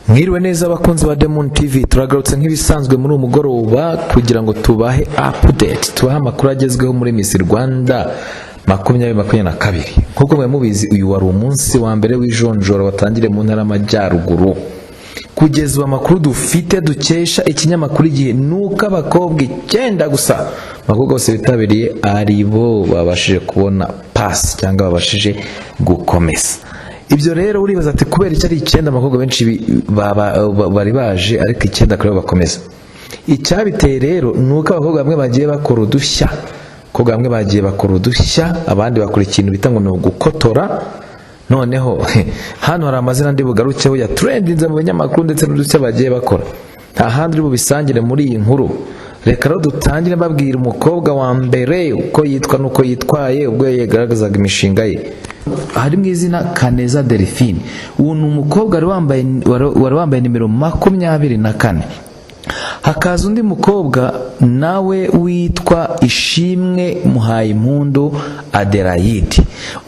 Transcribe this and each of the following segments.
Mwiriwe neza abakunzi ba Diamond TV, turagarutse nk'ibisanzwe muri umugoroba kugira ngo tubahe update, tubahe amakuru agezweho muri Miss Rwanda 2022. Nkuko mwe mubizi, uyu wari umunsi wa mbere w'ijonjora watangire mu ntara y'Amajyaruguru. Kugeza amakuru dufite dukesha ikinyamakuru Igihe nuko abakobwa 9 gusa abakobwa bose bitabiriye aribo babashije kubona pass cyangwa babashije gukomeza. Ibyo rero uribaza ati kubera icyo ari 9 abakobwa benshi bari baje ariko 9 kare bakomeza. Icyabiteye rero nuko abakobwa bamwe bagiye bakora udushya, ko bamwe bagiye bakora udushya, abandi bakora ikintu bita ngo no gukotora. Noneho hano hari amazina ndi bugarukeho ya trendinze mu binyamakuru ndetse n'udushya bagiye bakora. Nta handi uri bubisangire muri iyi nkuru. Reka rero dutangire babwira umukobwa wa mbere uko yitwa nuko yitwaye ubwo yagaragazaga imishinga ye. Hari mu izina Kaneza Delphine. Uwo ni umukobwa wari wambaye nimero 24. Hakaza undi mukobwa nawe witwa Ishimwe Muhayimpundu Adelaide.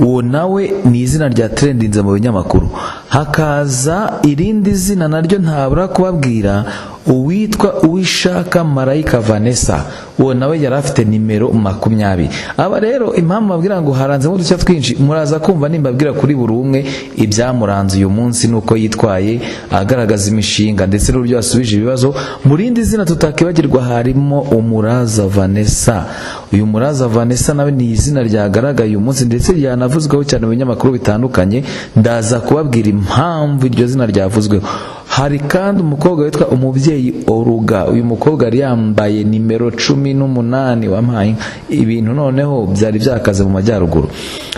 Uwo nawe ni izina rya trendinze mu binyamakuru. Hakaza irindi zina naryo ntabura kubabwira, uwitwa Uwishaka Marayika Vanessa. Uwo nawe yari afite nimero 20. Aba rero impamvu babwira ngo haranzemo udushya twinshi, muraza kumva nimbabwira kuri buri umwe ibyamuranze uyu munsi nuko yitwaye, agaragaza imishinga ndetse n'uburyo asubije ibibazo. Murindi zina tutakibagirwa harimo Umuraza Vanessa. Uyu Muraza Vanessa nawe ni izina ryagaragaye uyu munsi ndetse ryanavuzweho cyane mu binyamakuru bitandukanye. Ndaza kubabwira impamvu iryo zina ryavuzweho. Hari kandi umukobwa witwa Umubyeyi Oruga. Uyu mukobwa yari yambaye nimero 18 wampaye ibintu noneho byari byakaze mu Majyaruguru.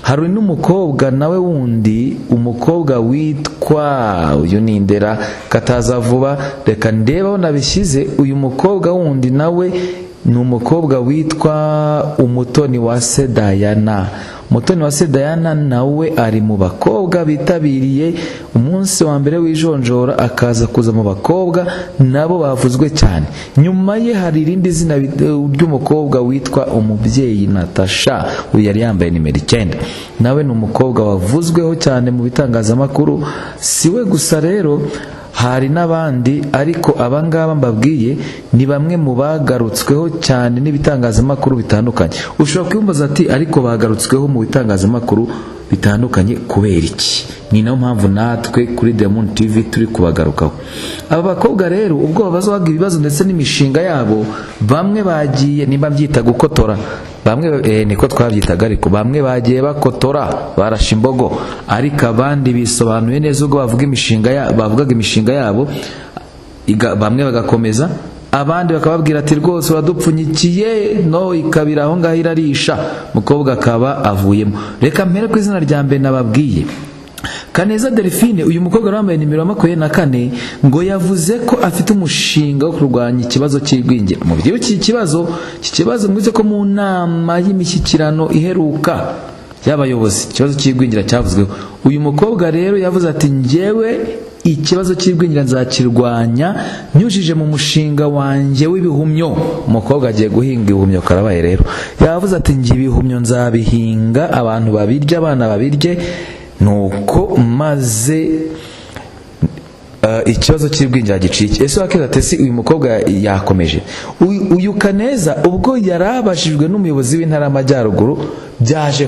Hari n'umukobwa nawe wundi, umukobwa witwa uyu ni Ndera Kataza vuba, reka ndebaho nabishyize. Uyu mukobwa wundi nawe ni umukobwa witwa Umutoni wa Sedayana. Umutoni wa Sedayana nawe ari mu bakobwa bitabiriye umunsi wa mbere w'ijonjora, akaza kuza mu bakobwa nabo bavuzwe cyane. Nyuma ye hari irindi zina ry'umukobwa witwa Umubyeyi Natasha. Uyu yari yambaye nimero 9. Nawe ni umukobwa wavuzweho cyane mu bitangazamakuru. Siwe gusa rero, hari n'abandi, ariko abangaba mbabwiye ni bamwe mu bagarutsweho cyane n'ibitangazamakuru bitandukanye. Ushobora kwiyumbaza ati ariko bagarutsweho mu bitangazamakuru bitandukanye kubera iki? Ni nayo mpamvu natwe kuri Diamond TV turi kubagarukaho. Aba bakobwa rero ubwo babazaga ibibazo ndetse n'imishinga yabo, bamwe bagiye nimba byita gukotora, bamwe niko twabyitaga, ariko bamwe bagiye bakotora barasha imbogo, ariko abandi bisobanuye neza ubwo bavugaga imishinga yabo, bamwe bagakomeza, abandi bakababwira ati rwose uradupfunyikiye, no ikabira aho ngaho irarisha, mukobwa akaba avuyemo. Reka mpere ku izina rya mbere nababwiye, Kaneza Delphine. Uyu mukobwa wambaye nimero 24 ngo yavuze ko afite umushinga wo kurwanya ikibazo cy'igwingira. Mu byo iki kibazo mwize ko mu nama y'imishyikirano iheruka y'abayobozi ikibazo cy'igwingira cyavuzweho. Uyu mukobwa rero yavuze ati njyewe ikibazo cy'igwingira nzakirwanya nyujije mu mushinga wanjye w'ibihumyo. Umukobwa agiye guhinga ibihumyo karabaye rero. Yavuze ati ngiye ibihumyo nzabihinga, abantu babirya, abana babirye, nuko maze ikibazo cy'igwingira gicike. Ese wakiza ati uyu mukobwa yakomeje. Uyu Kaneza ubwo yarabashijwe n'umuyobozi w'intara y'Amajyaruguru, byaje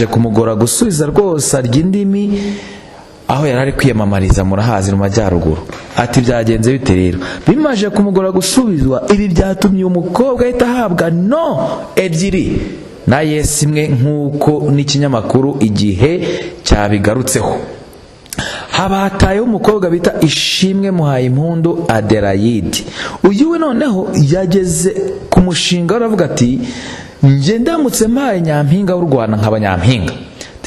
kumugora gusubiza rwose arya indimi, aho yari ari kwiyamamariza murahazi mu Majyaruguru. Ati byagenze bite rero? Bimaje kumugora gusubizwa, ibi byatumye umukobwa ahita ahabwa no 2 na yes imwe, nk'uko n'ikinyamakuru Igihe cyabigarutseho. Habatayeho umukobwa bita Ishimwe Muhayimpundu Adelaide. Uyu we noneho yageze ku mushinga aravuga ati nge ndamutse mpaye nyampinga w'u Rwanda nk'abanyampinga,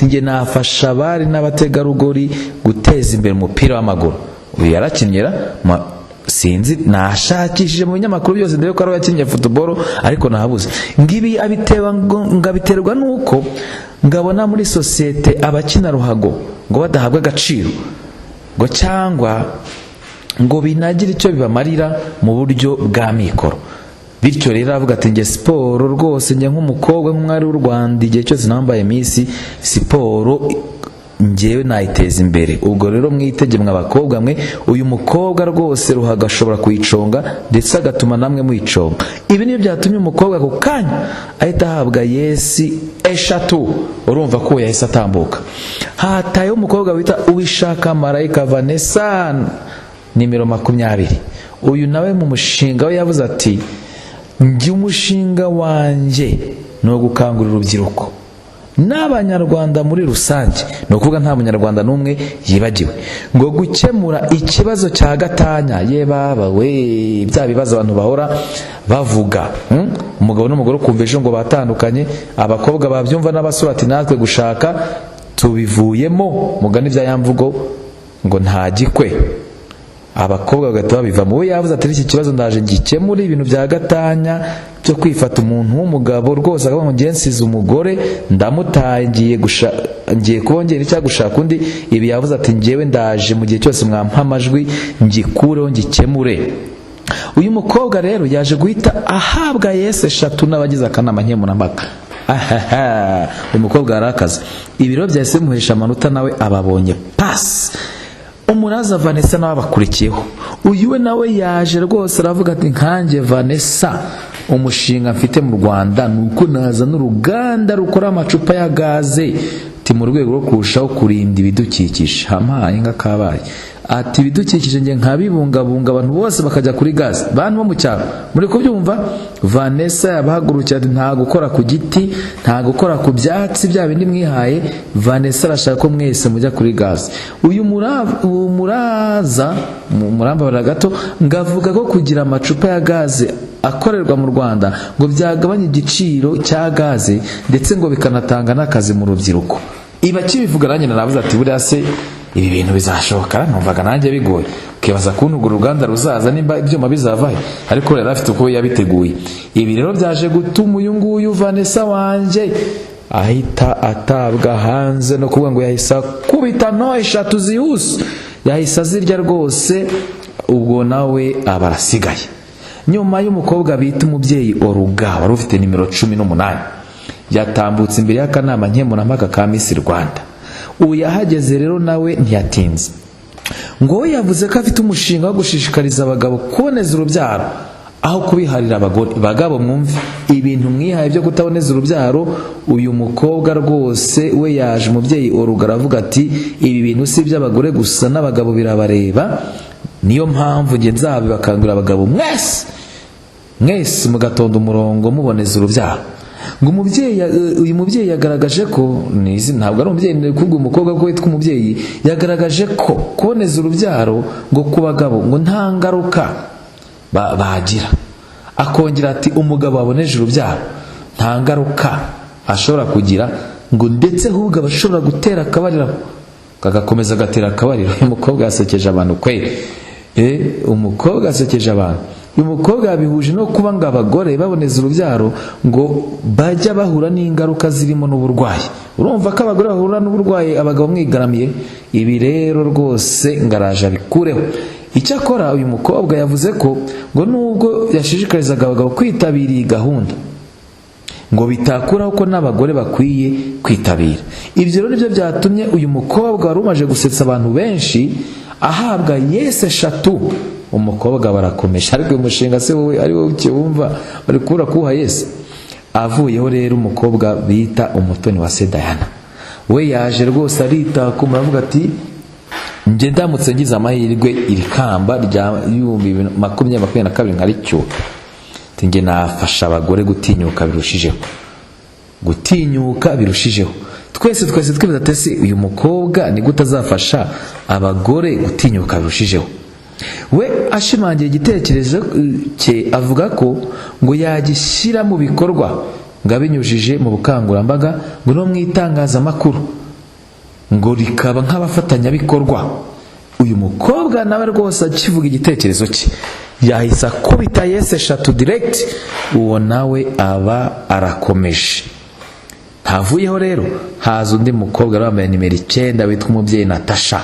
nge nafasha abari n'abategarugori guteza imbere umupira w'amaguru. Uyu yarakinyera sinzi, nashakishije mu binyamakuru byose ndebe ko ari yakinnye football ariko nahabuze. Ngibi abiterwa nuko ngabona muri societe abakina ruhago ngo badahabwa agaciro, ngo cyangwa ngo binagira icyo bibamarira mu buryo bwa mikoro. Bityo rero avuga ati nge siporo rwose, nge nk'umukobwa nk'umwari w'u Rwanda, igihe cyose nambaye Miss siporo njyewe nayiteza imbere. Ubwo rero mwitege mwa bakobwa mwe, uyu mukobwa rwose Ruhago ashobora kuyiconga ndetse agatuma namwe muyiconga. Ibi niyo byatumye umukobwa ako kanya ahita ahabwa yesi 3. urumva ko yahise atambuka. Hatayeho umukobwa wita Uwishaka Marayika Vanessa nimero 20. uyu nawe mu mushinga we yavuze ati njye umushinga wanjye no gukangurira urubyiruko n'abanyarwanda muri rusange, no kuvuga nta munyarwanda n'umwe yibagiwe, ngo gukemura ikibazo cya gatanya. Ye baba we, bya bibazo abantu bahora bavuga, umugabo n'umugore kumva ejo ngo batandukanye, abakobwa babyumva n'abasore ati natwe gushaka tubivuyemo, mugani bya yamvugo ngo nta gikwe, abakobwa bagahita babivamo. We yavuze ati iki kibazo ndaje ngikemura, ibintu bya gatanya byo kwifata umuntu w'umugabo rwose akavuga ngo ngiye nsize umugore ndamutaye ngiye kongera icyo gushaka undi. Ibi yavuze ati njyewe ndaje mu gihe cyose mwampa amajwi ngikureho ngikemure. Uyu mukobwa rero yaje guhita ahabwa yesi 3 n'abagize akanama nkemurampaka. Uyu mukobwa yarakaze, ibiro byahise muhesha amanota, nawe ababonye pasi. Umuraza Vanessa nawe abakurikiyeho. Uyu we nawe yaje rwose aravuga ati nkanjye Vanessa, umushinga mfite mu Rwanda nuko naza n'uruganda rukora amacupa ya gaze mu rwego rwo kurushaho kurinda ibidukikije. Hamaye nka kabaye ati ibidukikije nge nkabibungabunga, abantu bose bakajya kuri gaze. Bantu bo mu cyaro muri kubyumva, Vanessa yabahagurukira ati nta gukora ku giti, nta gukora ku byatsi bya bindi mwihaye. Vanessa arashaka ko mwese mujya kuri gaze. Uyu muraza murambabarira gato, ngavuga ko kugira amacupa ya gaze akorerwa mu Rwanda ngo byagabanya igiciro cya gaze ndetse ngo bikanatanga n'akazi mu rubyiruko. Iba kibivuga nanjye naravuze ati buriya se ibi bintu bizashoboka? Numvaga nanjye bigoye, ukibaza kuntu uruganda ruzaza nimba ibyuma bizavahe, ariko rero afite uko yabiteguye. Ibi rero byaje gutuma uyu nguyu Vanessa wanjye ahita atabwa hanze, no kuvuga ngo yahise kubita no 3 zihuse, yahise azirya rwose. Ubwo nawe abarasigaye. Nyuma y'umukobwa bita umubyeyi Oruga wari ufite nimero 18, yatambutse imbere y'akanama nkemurampaka ka Miss Rwanda. Uyahageze rero nawe ntiyatinze, ngo yavuze ko afite umushinga wo gushishikariza abagabo kuboneza urubyaro aho kubiharira abagore. Bagabo mwumve ibintu mwihaye byo kutaboneza urubyaro. Uyu mukobwa rwose we yaje umubyeyi Oruga aravuga ati ibi bintu si iby'abagore gusa n'abagabo birabareba, niyo mpamvu nge nzabibakangurira abagabo mwese mugatonda umurongo muboneza urubyaro. Ngo uyu mubyeyi yagaragaje ko ntabwo ari umubyeyi kubwo umukobwa ko witwa umubyeyi, yagaragaje ko kuboneza urubyaro ngo ku bagabo ngo nta ngaruka bagira. Akongera ati umugabo waboneje urubyaro nta ngaruka ashobora kugira, ngo ndetse ahubwo abashobora gutera akabariro, kagakomeza agatera akabariro. Uyu mukobwa yasekeje abantu kweli, umukobwa yasekeje abantu. Uyu mukobwa yabihuje no kuba ngo abagore baboneza urubyaro ngo bajya bahura n'ingaruka zirimo n'uburwayi. Urumva ko abagore bahura n'uburwayi abagabo mwigaramiye. Ibi rero rwose ngaraje abikureho. Icyakora uyu mukobwa yavuze ko ngo nubwo yashishikarizaga abagabo kwitabira iyi gahunda, ngo bitakuraho ko n'abagore bakwiye kwitabira. Ibyo rero nibyo byatumye uyu mukobwa wari umaze gusetsa abantu benshi ahabwa yesi 3. Umukobwa barakomeje, ariko uyu mushinga se wowe ari wowe ukiwumva bari kubura kuha yesi. Avuyeho rero umukobwa bita Umutoni wa Diana, we yaje rwose aritakuma avuga ati nge ndamutse ngize amahirwe iri kamba rya 2022 nkaricyo, nge nafasha abagore gutinyuka birushijeho. Twese twibaza ati uyu mukobwa ni gute azafasha abagore gutinyuka birushijeho. We ashimangira igitekerezo cye avuga ko ngo yagishyira mu bikorwa, ngo abinyujije mu bukangurambaga ngo no mu itangazamakuru, ngo rikaba nk'abafatanyabikorwa. Uyu mukobwa nawe rwose akivuga igitekerezo cye yahise akubita yesi 3 direct. Uwo nawe aba arakomeje. Havuyeho rero haza undi mukobwa wambaye nimero 9 witwa umubyeyi Natasha.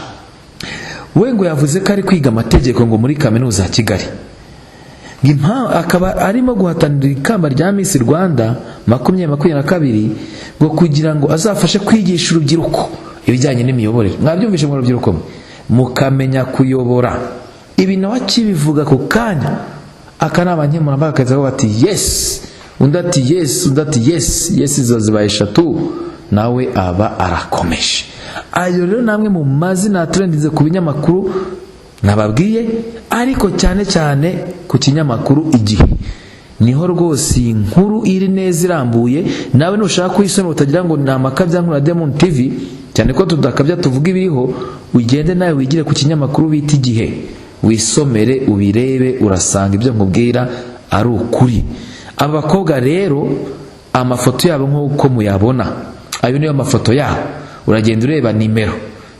We ngo yavuze ko ari kwiga amategeko ngo muri kaminuza ya Kigali, akaba arimo guhatanira ikamba rya Miss Rwanda 2022 ngo kugira ngo azafashe kwigisha urubyiruko ibijyanye n'imiyoborere. Mwabyumvishe mu rubyiruko, mukamenya kuyobora. Ibi nawe akibivuga ku kanya, akanama nkemurampaka kazaho bati yes, undi ati yes, undi ati yes, yes zibaye 3, nawe aba arakomeje. Ayo rero namwe mu mazina trendize ku binyamakuru nababwiye, ariko cyane cyane ku kinyamakuru Igihe niho rwose inkuru iri neza irambuye. Nawe nushaka kuyisoma utagira ngo ni amakabya nkuru ya Diamond TV, cyane ko tudakabya tuvuga ibiriho, ugende nawe wigire ku kinyamakuru bita Igihe, wisomere ubirebe, urasanga ibyo nkubwira ari ukuri. Aba bakobwa rero amafoto yabo nk'uko muyabona, ayo niyo mafoto yabo, uragenda ureba nimero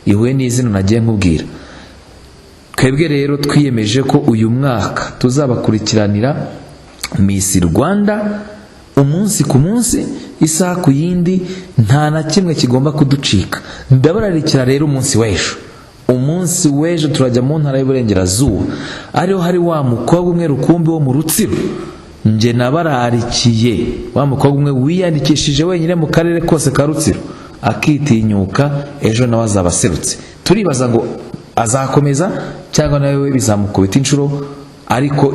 ihuye n'izina nagiye nkubwira. Twebwe rero twiyemeje ko uyu mwaka tuzabakurikiranira Miss Rwanda umunsi ku munsi, isaha ku yindi, nta na kimwe kigomba kuducika. Ndabararikira rero umunsi w'ejo turajya mu ntara y'Iburengerazuba, ariho hari wa mukobwa umwe rukumbi wo mu Rutsiro. Nje nabararikiye wa mukobwa umwe wiyandikishije wenyine mu karere kose ka Rutsiro, akitinyuka, ejo nawe azabaserutse. Turibaza ngo azakomeza cyangwa nawe bizamukubita inshuro, ariko